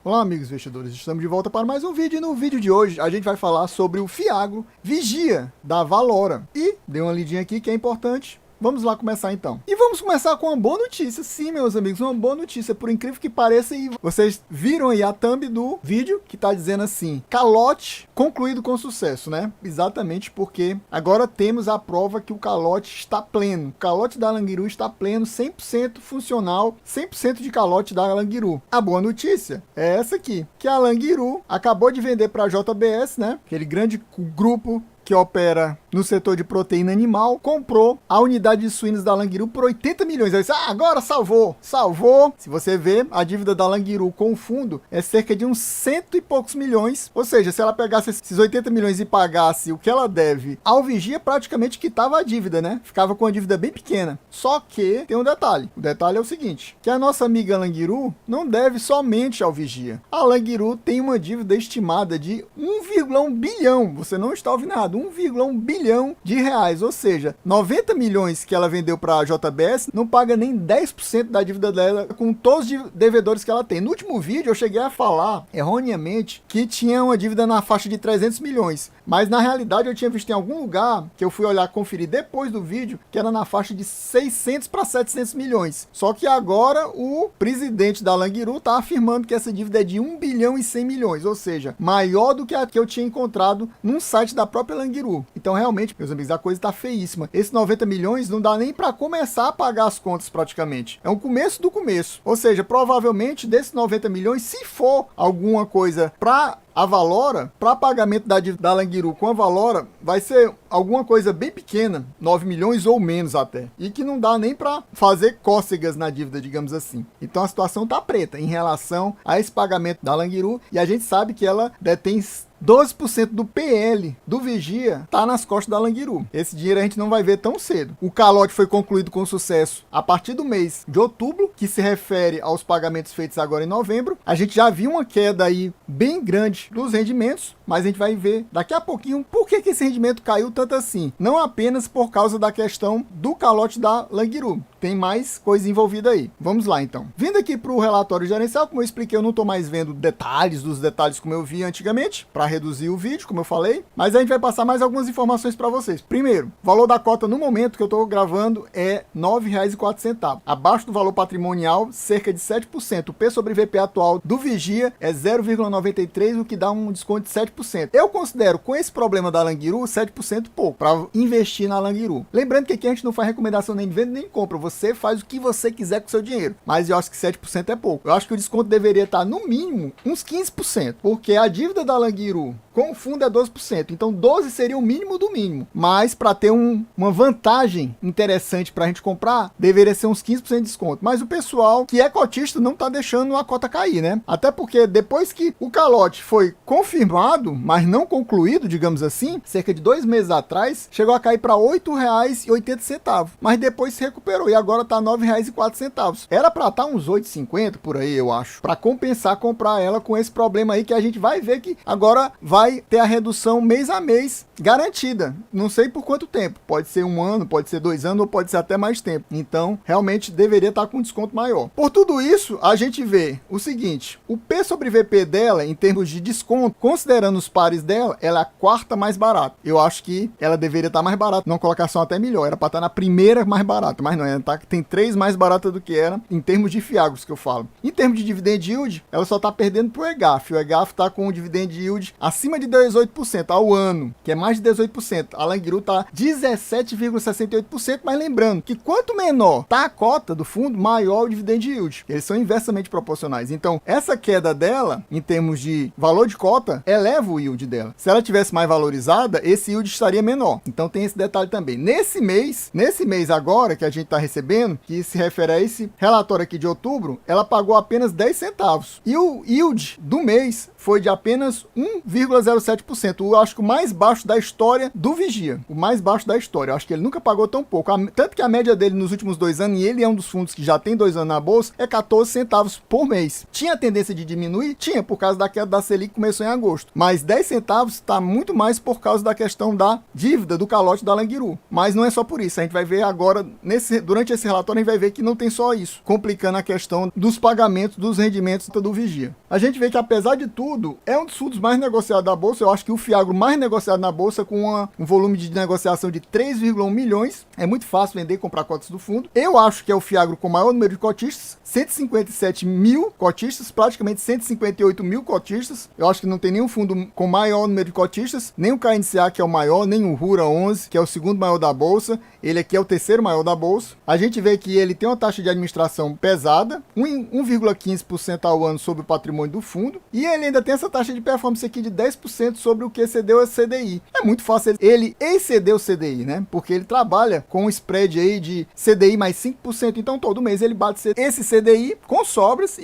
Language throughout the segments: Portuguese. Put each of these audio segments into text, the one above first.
Olá amigos investidores, estamos de volta para mais um vídeo e no vídeo de hoje a gente vai falar sobre o Fiagro Vigia da Valora. E dê uma lidinha aqui que é importante. Vamos lá começar então. E vamos começar com uma boa notícia. Sim, meus amigos, uma boa notícia. Por incrível que pareça, e vocês viram aí a thumb do vídeo que tá dizendo assim: calote concluído com sucesso, né? Exatamente porque agora temos a prova que o calote está pleno. O calote da Languiru está pleno, 100% funcional, 100% de calote da Languiru. A boa notícia é essa aqui, que a Languiru acabou de vender para a JBS, né? Aquele grande grupo que opera no setor de proteína animal, comprou a unidade de suínos da Languiru por 80 milhões. Aí disse, agora salvou. Se você ver, a dívida da Languiru com o fundo é cerca de uns 100 e poucos milhões. Ou seja, se ela pegasse esses 80 milhões e pagasse o que ela deve ao Vigia, praticamente quitava a dívida, né? Ficava com a dívida bem pequena. Só que tem um detalhe. O detalhe é o seguinte, que a nossa amiga Languiru não deve somente ao Vigia. A Languiru tem uma dívida estimada de 1,1 bilhão. Você não está ouvindo errado. 1,1 bilhão de reais, ou seja, 90 milhões que ela vendeu para a JBS não paga nem 10% da dívida dela com todos os devedores que ela tem. No último vídeo eu cheguei a falar erroneamente que tinha uma dívida na faixa de 300 milhões, mas na realidade eu tinha visto em algum lugar que eu fui olhar, conferir depois do vídeo, que era na faixa de 600 para 700 milhões. Só que agora o presidente da Languiru está afirmando que essa dívida é de 1 bilhão e 100 milhões, ou seja, maior do que a que eu tinha encontrado num site da própria Languiru. Então realmente, meus amigos, a coisa tá feíssima. Esses 90 milhões não dá nem para começar a pagar as contas praticamente. É um começo do começo. Ou seja, provavelmente desses 90 milhões, se for alguma coisa para a Valora, para pagamento da dívida da Languiru com a Valora, vai ser alguma coisa bem pequena, 9 milhões ou menos até. E que não dá nem para fazer cócegas na dívida, digamos assim. Então a situação tá preta em relação a esse pagamento da Languiru. E a gente sabe que ela detém 12% do PL do Vigia tá nas costas da Languiru. Esse dinheiro a gente não vai ver tão cedo. O calote foi concluído com sucesso a partir do mês de outubro, que se refere aos pagamentos feitos agora em novembro. A gente já viu uma queda aí bem grande dos rendimentos, mas a gente vai ver daqui a pouquinho por que esse rendimento caiu tanto assim. Não apenas por causa da questão do calote da Languiru. Tem mais coisa envolvida aí. Vamos lá então. Vindo aqui para o relatório gerencial, como eu expliquei, eu não estou mais vendo detalhes dos detalhes como eu via antigamente, para reduzir o vídeo, como eu falei, mas a gente vai passar mais algumas informações para vocês. Primeiro, o valor da cota no momento que eu estou gravando é R$ 9,04. Abaixo do valor patrimonial, cerca de 7%. O P sobre VP atual do Vigia é 0,93, o que dá um desconto de 7%. Eu considero, com esse problema da Languiru, 7% pouco para investir na Languiru. Lembrando que aqui a gente não faz recomendação nem de venda nem de compra. Você faz o que você quiser com o seu dinheiro. Mas eu acho que 7% é pouco. Eu acho que o desconto deveria estar, no mínimo, uns 15%. Porque a dívida da Languiru com o fundo é 12%. Então 12 seria o mínimo do mínimo. Mas para ter uma vantagem interessante para a gente comprar, deveria ser uns 15% de desconto. Mas o pessoal que é cotista não está deixando a cota cair, né? Até porque depois que o calote foi confirmado, mas não concluído, digamos assim, cerca de 2 meses atrás, chegou a cair para R$ 8,80. Mas depois se recuperou e agora está R$ 9,04. Era para estar uns 8,50 por aí, eu acho. Para compensar comprar ela com esse problema aí que a gente vai ver que agora vai ter a redução mês a mês garantida. Não sei por quanto tempo. Pode ser 1 ano, pode ser 2 anos ou pode ser até mais tempo. Então, realmente deveria estar com desconto maior. Por tudo isso, a gente vê o seguinte. O P sobre VP dela, em termos de desconto, considerando os pares dela, ela é a quarta mais barata. Eu acho que ela deveria estar mais barata. Não colocação até melhor. Era para estar na primeira mais barata. Mas não, ela tem 3 mais barata do que era em termos de fiagros que eu falo. Em termos de dividend yield, ela só está perdendo pro EGAF. O EGAF está com um dividend yield acima de 18% ao ano, que é mais de 18%. A Languiru está 17,68%, mas lembrando que quanto menor tá a cota do fundo, maior o dividend yield. Eles são inversamente proporcionais. Então, essa queda dela, em termos de valor de cota, eleva o yield dela. Se ela tivesse mais valorizada, esse yield estaria menor. Então, tem esse detalhe também. Nesse mês agora, que a gente está recebendo, que se refere a esse relatório aqui de outubro, ela pagou apenas 10 centavos. E o yield do mês foi de apenas 1,01%. 0,07%. Eu acho que o mais baixo da história do Vigia. O mais baixo da história. Eu acho que ele nunca pagou tão pouco. Tanto que a média dele nos últimos 2 anos, e ele é um dos fundos que já tem 2 anos na bolsa, é 14 centavos por mês. Tinha tendência de diminuir? Tinha, por causa da queda da Selic que começou em agosto. Mas 10 centavos está muito mais por causa da questão da dívida do calote da Languiru. Mas não é só por isso. A gente vai ver agora, durante esse relatório, a gente vai ver que não tem só isso, complicando a questão dos pagamentos, dos rendimentos do Vigia. A gente vê que, apesar de tudo, é um dos fundos mais negociados da bolsa. Eu acho que o Fiagro mais negociado na bolsa, com um volume de negociação de 3,1 milhões. É muito fácil vender e comprar cotas do fundo. Eu acho que é o Fiagro com o maior número de cotistas, 157 mil cotistas, praticamente 158 mil cotistas. Eu acho que não tem nenhum fundo com maior número de cotistas, nem o KNCA, que é o maior, nem o Rura 11, que é o segundo maior da bolsa. Ele aqui é o terceiro maior da bolsa. A gente vê que ele tem uma taxa de administração pesada, 1,15% ao ano sobre o patrimônio do fundo, e ele ainda tem essa taxa de performance aqui de 10% sobre o que excedeu a CDI. É muito fácil ele exceder o CDI, né? Porque ele trabalha com um spread aí de CDI mais 5%, então todo mês ele bate esse CDI com sobras,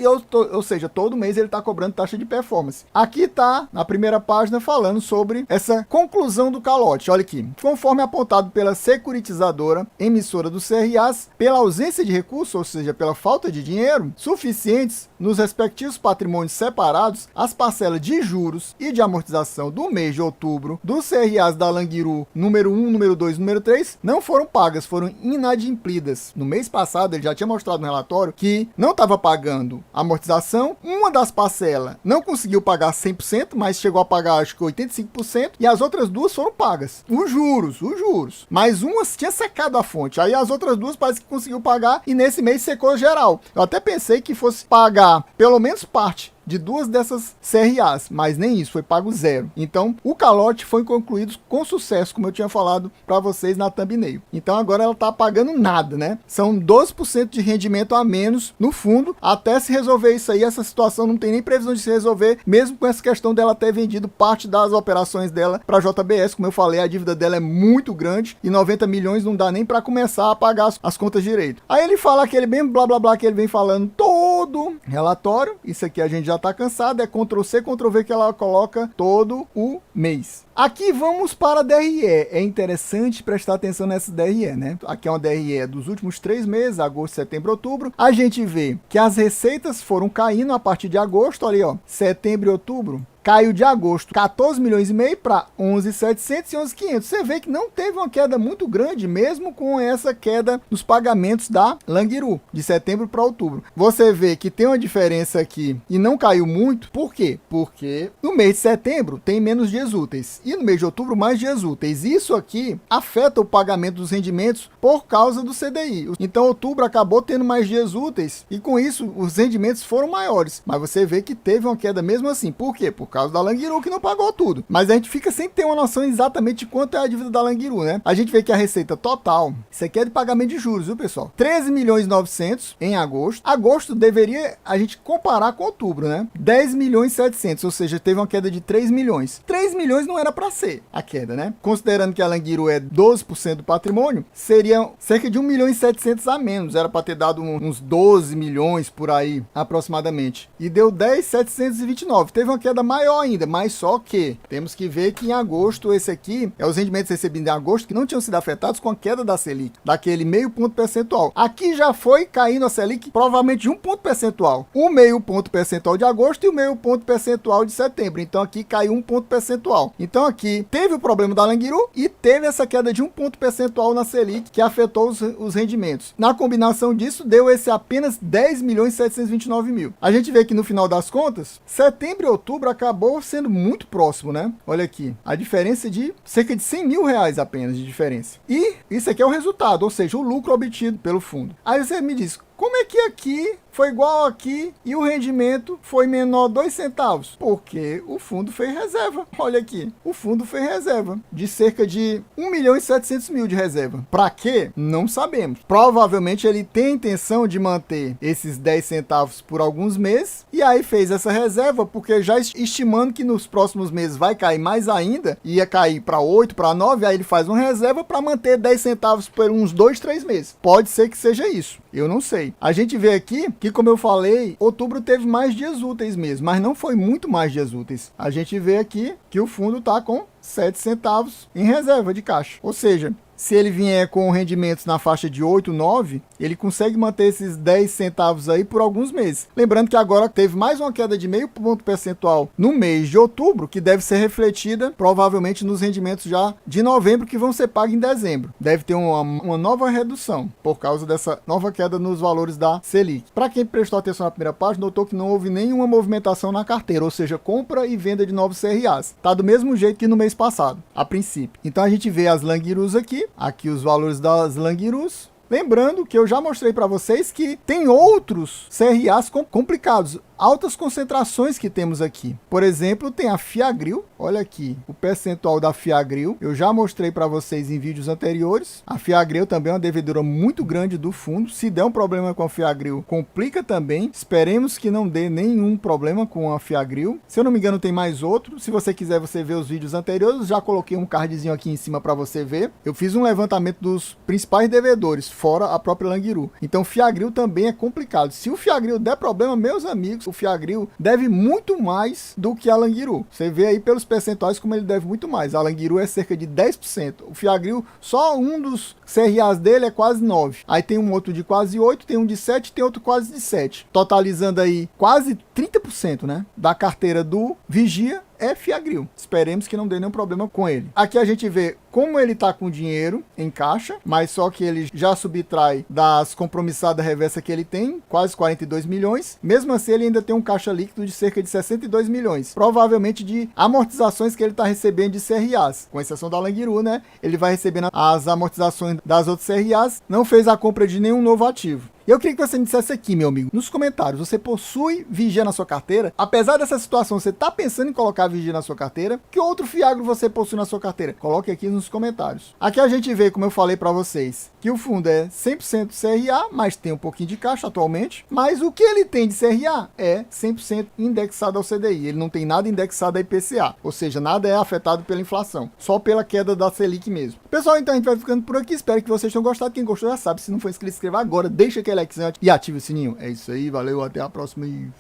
ou seja, todo mês ele está cobrando taxa de performance. Aqui está, na primeira página, falando sobre essa conclusão do calote. Olha aqui, conforme apontado pela securitizadora emissora do CRAs, pela ausência de recursos, ou seja, pela falta de dinheiro suficientes nos respectivos patrimônios separados, as parcelas de juros e de amortização do mês de outubro dos CRAs da Languiru número 1, número 2 e número 3 não foram pagas, foram inadimplidas. No mês passado, ele já tinha mostrado no relatório que não estava pagando amortização. Uma das parcelas não conseguiu pagar 100%, mas chegou a pagar acho que 85%, e as outras duas foram pagas. Os juros. Mas uma tinha secado a fonte, aí as outras duas parece que conseguiu pagar, e nesse mês secou geral. Eu até pensei que fosse pagar pelo menos parte de duas dessas CRAs, mas nem isso, foi pago zero. Então, o calote foi concluído com sucesso, como eu tinha falado para vocês na thumbnail. Então, agora ela tá pagando nada, né? São 12% de rendimento a menos no fundo, até se resolver isso aí. Essa situação não tem nem previsão de se resolver, mesmo com essa questão dela ter vendido parte das operações dela para JBS. Como eu falei, a dívida dela é muito grande e 90 milhões não dá nem para começar a pagar as contas direito. Aí ele fala aquele bem blá blá blá que ele vem falando todo relatório. Isso aqui a gente já tá cansado, é Ctrl+C, Ctrl+V que ela coloca todo o mês. Aqui vamos para a DRE. É interessante prestar atenção nessa DRE, né? Aqui é uma DRE dos últimos 3 meses, agosto, setembro, outubro. A gente vê que as receitas foram caindo a partir de agosto, ali ó, setembro e outubro. Caiu de agosto 14 milhões e meio para 11.700 e 11.500. Você vê que não teve uma queda muito grande, mesmo com essa queda nos pagamentos da Languiru, de setembro para outubro. Você vê que tem uma diferença aqui e não caiu muito. Por quê? Porque no mês de setembro tem menos dias úteis e no mês de outubro mais dias úteis. Isso aqui afeta o pagamento dos rendimentos por causa do CDI. Então outubro acabou tendo mais dias úteis e com isso os rendimentos foram maiores. Mas você vê que teve uma queda mesmo assim. Por quê? Por causa da Languiru, que não pagou tudo. Mas a gente fica sem ter uma noção exatamente de quanto é a dívida da Languiru, né? A gente vê que a receita total, isso aqui é de pagamento de juros, viu, pessoal? 13 milhões e 900 em agosto. Agosto deveria a gente comparar com outubro, né? 10 milhões e 700, ou seja, teve uma queda de 3 milhões. 3 milhões não era para ser a queda, né? Considerando que a Languiru é 12% do patrimônio, seria cerca de 1 milhão e 700 a menos. Era para ter dado uns 12 milhões por aí, aproximadamente. E deu 10.729. Teve uma queda maior ainda, mas só que temos que ver que em agosto, esse aqui é os rendimentos recebidos em agosto que não tinham sido afetados com a queda da Selic, daquele meio ponto percentual. Aqui já foi caindo a Selic provavelmente de 1 ponto percentual, o meio ponto percentual de agosto e o meio ponto percentual de setembro. Então aqui caiu 1 ponto percentual. Então aqui teve o problema da Languiru e teve essa queda de 1 ponto percentual na Selic que afetou os rendimentos. Na combinação disso deu esse apenas 10 milhões e 729 mil. A gente vê que no final das contas, setembro e outubro acabou sendo muito próximo, né? Olha aqui, a diferença de cerca de 100 mil reais apenas de diferença. E isso aqui é o resultado, ou seja, o lucro obtido pelo fundo. Aí você me diz, como é que aqui foi igual aqui e o rendimento foi menor 2 centavos? Porque o fundo fez reserva. Olha aqui, o fundo fez reserva de cerca de 1 milhão e 700 mil de reserva. Para quê? Não sabemos. Provavelmente ele tem a intenção de manter esses 10 centavos por alguns meses e aí fez essa reserva porque já estimando que nos próximos meses vai cair mais ainda, ia cair para 8, para 9, aí ele faz uma reserva para manter 10 centavos por uns 2, 3 meses. Pode ser que seja isso. Eu não sei. A gente vê aqui que que, como eu falei, outubro teve mais dias úteis mesmo, mas não foi muito mais dias úteis. A gente vê aqui que o fundo está com 7 centavos em reserva de caixa. Ou seja, se ele vier com rendimentos na faixa de 8, 9, ele consegue manter esses 10 centavos aí por alguns meses. Lembrando que agora teve mais uma queda de meio ponto percentual no mês de outubro, que deve ser refletida provavelmente nos rendimentos já de novembro, que vão ser pagos em dezembro. Deve ter uma nova redução por causa dessa nova queda nos valores da Selic. Para quem prestou atenção na primeira página, notou que não houve nenhuma movimentação na carteira, ou seja, compra e venda de novos CRAs. Tá do mesmo jeito que no mês passado, a princípio. Então a gente vê as Langirus aqui os valores das Langirus. Lembrando que eu já mostrei para vocês que tem outros CRAs complicados, altas concentrações que temos aqui. Por exemplo, tem a Fiagril. Olha aqui o percentual da Fiagril. Eu já mostrei para vocês em vídeos anteriores. A Fiagril também é uma devedora muito grande do fundo. Se der um problema com a Fiagril, complica também. Esperemos que não dê nenhum problema com a Fiagril. Se eu não me engano, tem mais outro. Se você quiser você ver os vídeos anteriores, já coloquei um cardzinho aqui em cima para você ver. Eu fiz um levantamento dos principais devedores, fora a própria Langiru. Então, Fiagril também é complicado. Se o Fiagril der problema, meus amigos, o Fiagril deve muito mais do que a Langiru. Você vê aí pelos percentuais como ele deve muito mais. A Langiru é cerca de 10%. O Fiagril, só um dos CRAs dele é quase 9%. Aí tem um outro de quase 8%, tem um de 7%, tem outro quase de 7%. Totalizando aí quase 30%, né, da carteira do Vigia é Fiagril. Esperemos que não dê nenhum problema com ele. Aqui a gente vê como ele está com dinheiro em caixa, mas só que ele já subtrai das compromissadas reversa que ele tem, quase 42 milhões. Mesmo assim, ele ainda tem um caixa líquido de cerca de 62 milhões. Provavelmente de amortizações que ele está recebendo de CRAs. Com exceção da Langiru, né? Ele vai recebendo as amortizações das outras CRAs. Não fez a compra de nenhum novo ativo. E eu queria que você me dissesse aqui, meu amigo, nos comentários, você possui Vigia na sua carteira? Apesar dessa situação, você está pensando em colocar Vigia na sua carteira? Que outro Fiagro você possui na sua carteira? Coloque aqui nos comentários. Aqui a gente vê, como eu falei para vocês, que o fundo é 100% CRA, mas tem um pouquinho de caixa atualmente. Mas o que ele tem de CRA é 100% indexado ao CDI. Ele não tem nada indexado a IPCA, ou seja, nada é afetado pela inflação, só pela queda da Selic mesmo. Pessoal, então a gente vai ficando por aqui. Espero que vocês tenham gostado. Quem gostou já sabe. Se não for inscrito, se inscreva agora. Deixa aquele like e ative o sininho. É isso aí. Valeu. Até a próxima e